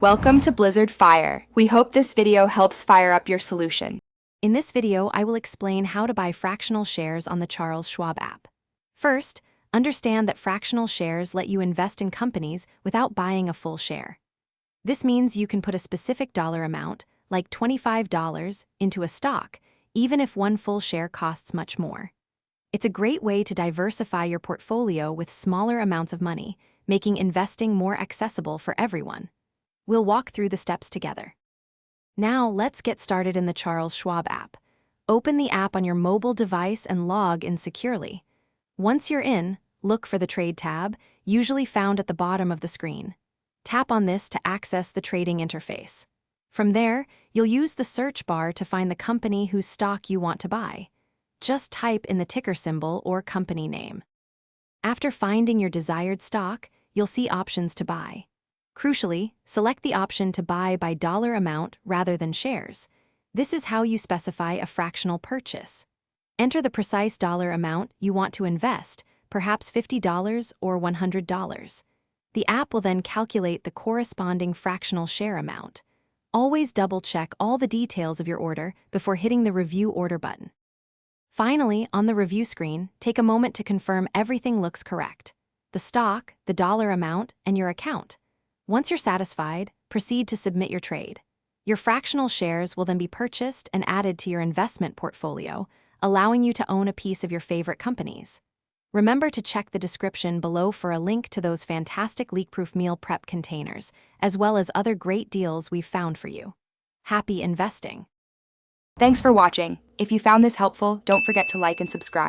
Welcome to Blizzard Fire. We hope this video helps fire up your solution. In this video, I will explain how to buy fractional shares on the Charles Schwab app. First, understand that fractional shares let you invest in companies without buying a full share. This means you can put a specific dollar amount, like $25, into a stock, even if one full share costs much more. It's a great way to diversify your portfolio with smaller amounts of money, making investing more accessible for everyone. We'll walk through the steps together. Now, let's get started in the Charles Schwab app. Open the app on your mobile device and log in securely. Once you're in, look for the Trade tab, usually found at the bottom of the screen. Tap on this to access the trading interface. From there, you'll use the search bar to find the company whose stock you want to buy. Just type in the ticker symbol or company name. After finding your desired stock, you'll see options to buy. Crucially, select the option to buy by dollar amount rather than shares. This is how you specify a fractional purchase. Enter the precise dollar amount you want to invest, perhaps $50 or $100. The app will then calculate the corresponding fractional share amount. Always double-check all the details of your order before hitting the Review Order button. Finally, on the review screen, take a moment to confirm everything looks correct: the stock, the dollar amount, and your account. Once you're satisfied, proceed to submit your trade. Your fractional shares will then be purchased and added to your investment portfolio, allowing you to own a piece of your favorite companies. Remember to check the description below for a link to those fantastic leak-proof meal prep containers, as well as other great deals we've found for you. Happy investing! Thanks for watching. If you found this helpful, don't forget to like and subscribe.